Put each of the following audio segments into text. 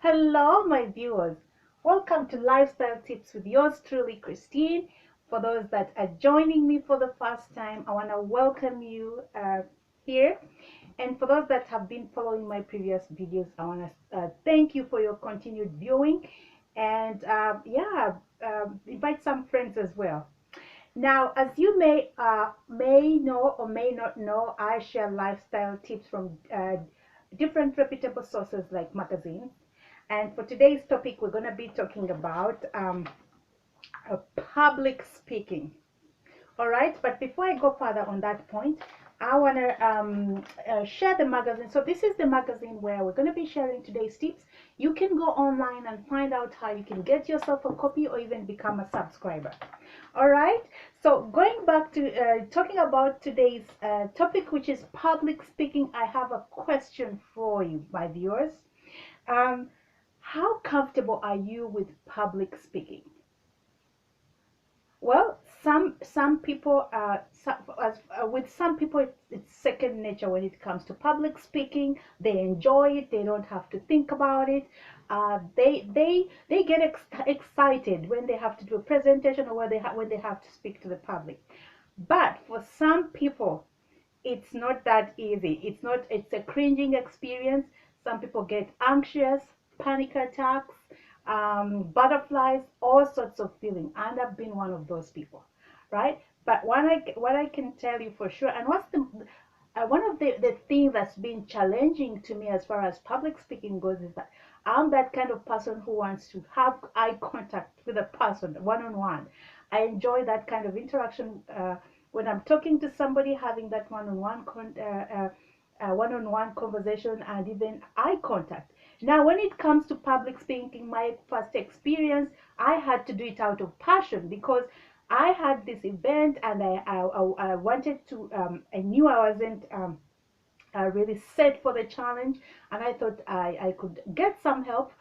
Hello, my viewers. Welcome to Lifestyle Tips with yours truly, Christine. For those that are joining me for the first time, I want to welcome you here. And for those that have been following my previous videos, I want to thank you for your continued viewing. And invite some friends as well. Now, as you may know or may not know, I share lifestyle tips from different reputable sources like magazines. And for today's topic, we're going to be talking about public speaking. All right, but before I go further on that point, I want to share the magazine. So this is the magazine where we're going to be sharing today's tips. You can go online and find out how you can get yourself a copy or even become a subscriber. All right, so going back to talking about today's topic, which is public speaking, I have a question for you, my viewers. Um, how comfortable are you with public speaking? Well, some people with some people it's second nature when it comes to public speaking. They enjoy it. They don't have to think about it. They get excited when they have to do a presentation or when they have to speak to the public. But for some people, it's not that easy. It's a cringing experience. Some people get anxious, panic attacks, butterflies, all sorts of feeling. And I've been one of those people, right? But what I can tell you for sure, and what's the one of the things that's been challenging to me as far as public speaking goes is that I'm that kind of person who wants to have eye contact with a person one on one. I enjoy that kind of interaction when I'm talking to somebody, having that one-on-one conversation and even eye contact. Now, when it comes to public speaking, my first experience, I had to do it out of passion because I had this event and I wanted to, I knew I wasn't really set for the challenge, and I thought I could get some help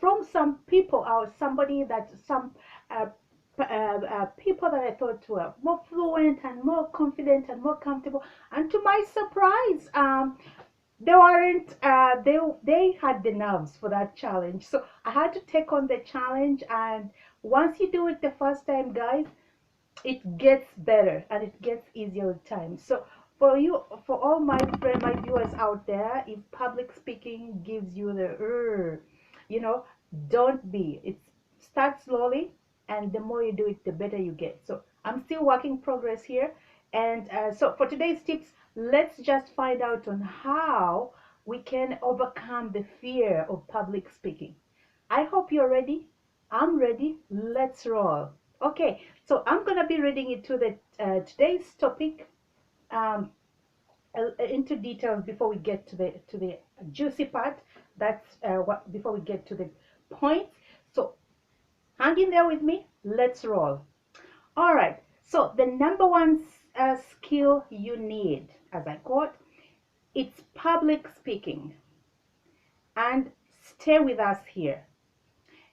from some people or somebody that some uh, people that I thought were more fluent and more confident and more comfortable. And to my surprise, they weren't. They had the nerves for that challenge, so I had to take on the challenge. And once you do it the first time, guys, it gets better and it gets easier with time. So for you, for all my viewers out there, if public speaking gives you the you know, don't be. It start slowly, and the more you do it, the better you get. So I'm still working progress here. And so for today's tips, let's just find out on how we can overcome the fear of public speaking. I hope you're ready. I'm ready. Let's roll. Okay, so I'm gonna be reading into the today's topic um, into details before we get to the juicy part. That's what before we get to the points. So hang in there with me. Let's roll. All right. So the number one skill you need, as I quote, it's public speaking. And stay with us here.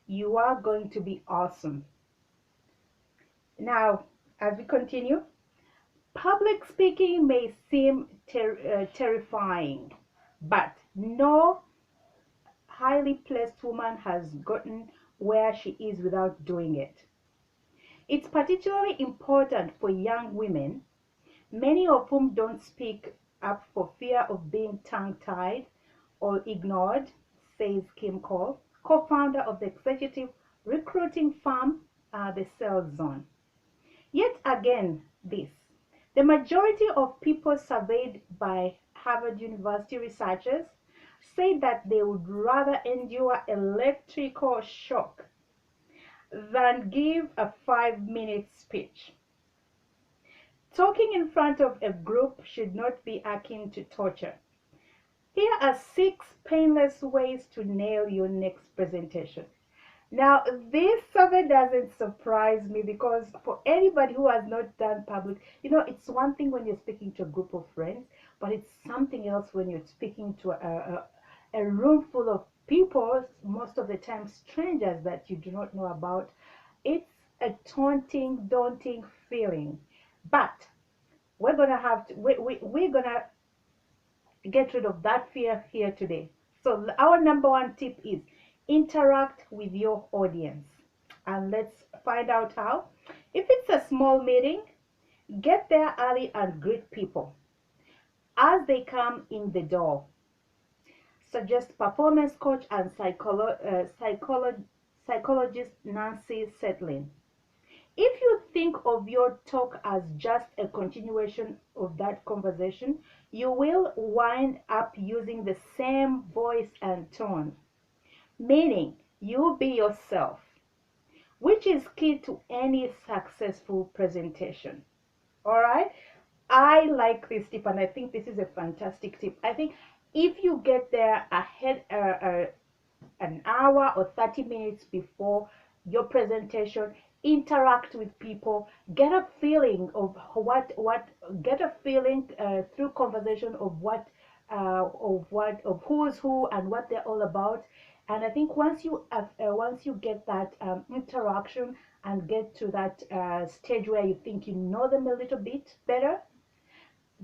You are going to be awesome. Now, as we continue, public speaking may seem terrifying, but no highly placed woman has gotten where she is without doing it. It's particularly important for young women, many of whom don't speak up for fear of being tongue-tied or ignored, says Kim Cole, co-founder of the executive recruiting firm, The Sales Zone. Yet again, the majority of people surveyed by Harvard University researchers say that they would rather endure electrical shock than give a 5-minute speech. Talking in front of a group should not be akin to torture. Here are 6 painless ways to nail your next presentation. Now, this survey doesn't surprise me because for anybody who has not done public, it's one thing when you're speaking to a group of friends, but it's something else when you're speaking to a room full of people, most of the time strangers that you do not know about. It's a daunting feeling. But we're gonna have to, we're gonna get rid of that fear here today. So our number one tip is Interact with your audience. And let's find out how. If it's a small meeting, get there early and greet people as they come in the door. Suggest performance coach and psychologist Nancy Settling. If you think of your talk as just a continuation of that conversation, you will wind up using the same voice and tone, meaning you be yourself, which is key to any successful presentation. All right? I like this tip, and I think this is a fantastic tip. I think if you get there ahead, an hour or 30 minutes before your presentation, interact with people, get a feeling of get a feeling through conversation of who's who and what they're all about. And I think once you get that interaction and get to that stage where you think you know them a little bit better,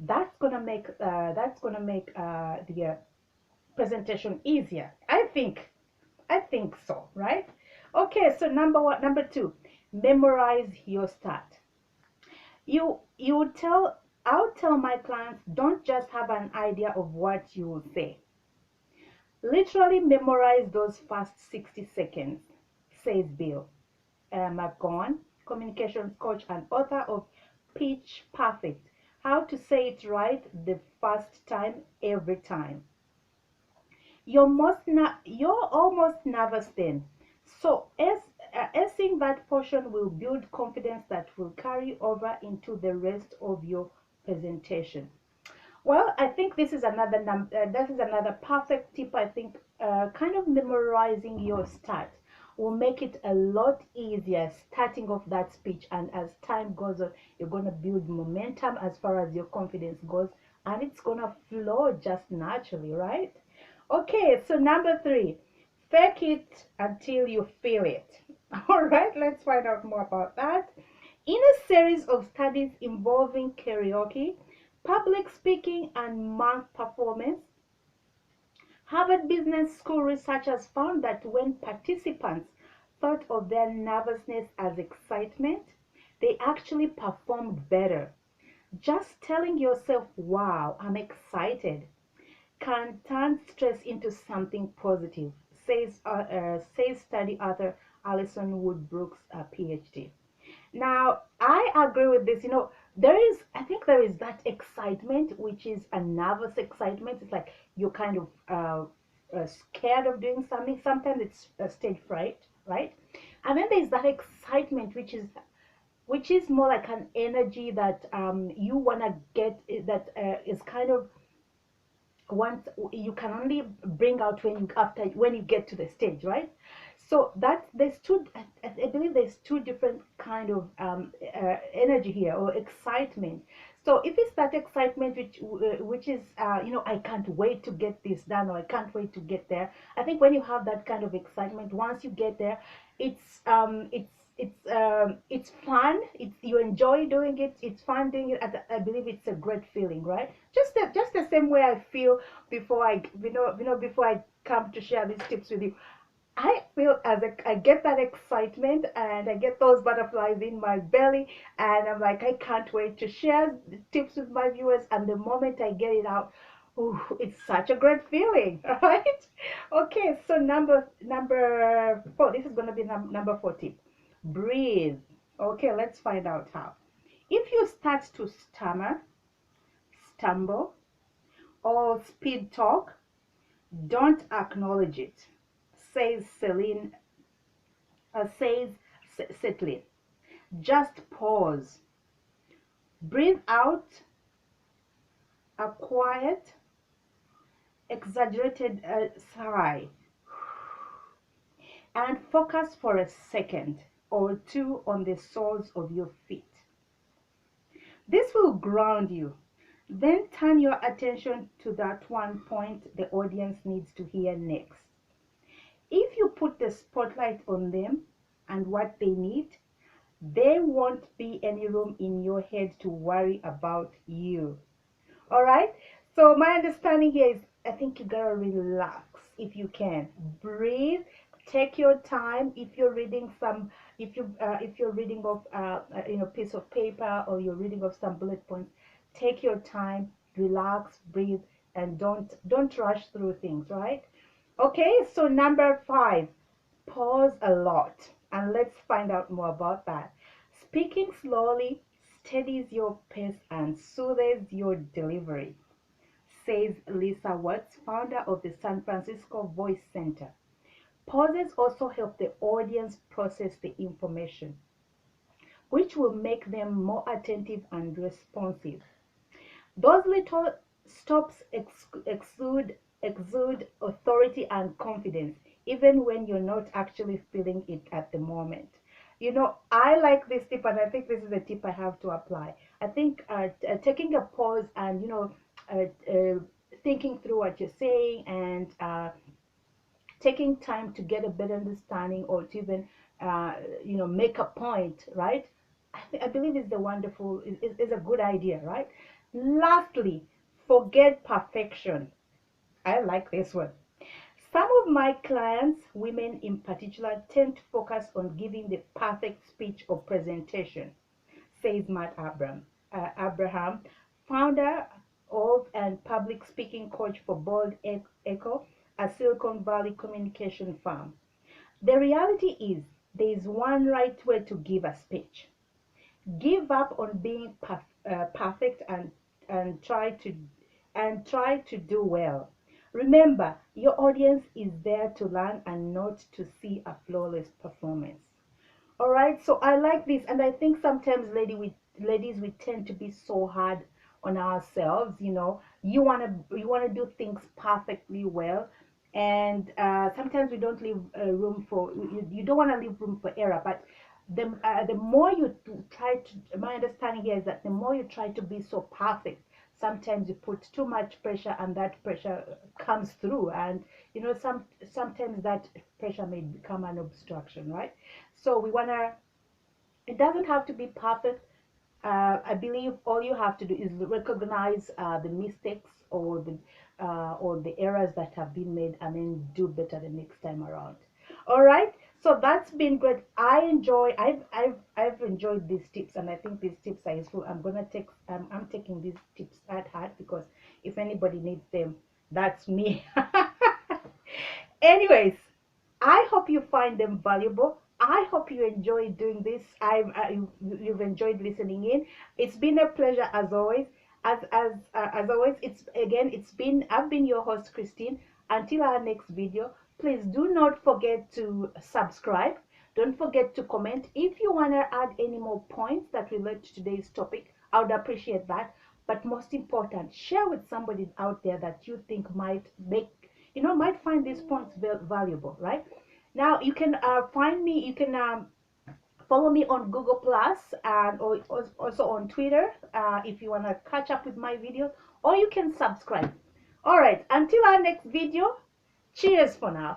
that's gonna make the presentation easier. I think so, right? Okay, so number two, memorize your start. You tell I'll tell my clients, don't just have an idea of what you will say. Literally memorize those first 60 seconds, says Bill McGowan, communications coach and author of Pitch Perfect: How to Say It Right the First Time Every Time. You're almost nervous then. So acing that portion will build confidence that will carry over into the rest of your presentation. Well, I think this is another perfect tip. I think kind of memorizing your start will make it a lot easier starting off that speech. And as time goes on, you're going to build momentum as far as your confidence goes, and it's going to flow just naturally, right? Okay, so number three, fake it until you feel it. All right, let's find out more about that. In a series of studies involving karaoke, public speaking, and math performance, Harvard Business School researchers found that when participants thought of their nervousness as excitement, they actually performed better. Just telling yourself, wow, I'm excited, can turn stress into something positive, says study author Alison Wood Brooks, a PhD. Now, I agree with this. I think there is that excitement, which is a nervous excitement. It's like you're kind of scared of doing something. Sometimes it's stage fright, right? And then there's that excitement, which is more like an energy that you wanna get. That is kind of once you can only bring out when you get to the stage, right? So that there's two I believe there's two different kind of energy here, or excitement. So if it's that excitement which is I can't wait to get this done, or I can't wait to get there. I think when you have that kind of excitement, once you get there, it's fun. You enjoy doing it. It's fun doing it. I believe it's a great feeling, right? Just the same way I feel before before I come to share these tips with you. I feel I get that excitement, and I get those butterflies in my belly, and I'm like, I can't wait to share the tips with my viewers. And the moment I get it out, ooh, it's such a great feeling, right? Okay, so number four. This is gonna be number four tip. Breathe. Okay, let's find out how. If you start to stammer, stumble, or speed talk, don't acknowledge it, says Setlin. Just pause. Breathe out a quiet, exaggerated sigh, and focus for a second or two on the soles of your feet. This will ground you. Then turn your attention to that one point the audience needs to hear next. If you put the spotlight on them and what they need, there won't be any room in your head to worry about you. All right? So my understanding here is I think you gotta relax if you can. Breathe, Take your time. If you're reading some, if you're reading of piece of paper, or you're reading of some bullet points, take your time, relax, breathe, and don't rush through things, right? Okay, so number 5, pause a lot. And let's find out more about that. Speaking slowly steadies your pace and soothes your delivery, says Lisa Watts, founder of the San Francisco Voice Center. Pauses also help the audience process the information, which will make them more attentive and responsive. Those little stops exude authority and confidence, even when you're not actually feeling it at the moment. I like this tip, and I think this is a tip I have to apply. I think taking a pause and, thinking through what you're saying, and taking time to get a better understanding, or to even make a point, right? I believe is the wonderful is a good idea, right? Lastly, forget perfection. I like this one. Some of my clients, women in particular, tend to focus on giving the perfect speech or presentation, says Matt Abraham, founder of and public speaking coach for Bold Echo, a Silicon Valley communication firm. The reality is, there is one right way to give a speech. Give up on being perfect, and try to do well. Remember, your audience is there to learn and not to see a flawless performance. All right, so I like this, and I think sometimes ladies, we tend to be so hard on ourselves. You wanna do things perfectly well, and sometimes we don't leave room for you don't want to leave room for error. But the more you try to, my understanding here is that the more you try to be so perfect, sometimes you put too much pressure, and that pressure comes through, and sometimes that pressure may become an obstruction, right? So it doesn't have to be perfect. I believe all you have to do is recognize the mistakes, or the errors that have been made, and then do better the next time around. All right. So that's been great. I've enjoyed these tips, and I think these tips are useful. I'm taking these tips at heart, because if anybody needs them, that's me. Anyways, I hope you find them valuable. I hope you enjoy doing this. You've enjoyed listening in. It's been a pleasure as always. As always, I've been your host, Christine. Until our next video, please do not forget to subscribe. Don't forget to comment. If you want to add any more points that relate to today's topic, I would appreciate that. But most important, share with somebody out there that you think might find these points valuable, right? Now you can find me. You can follow me on Google Plus, and or also on Twitter if you want to catch up with my videos, or you can subscribe. All right. Until our next video. Cheers for now.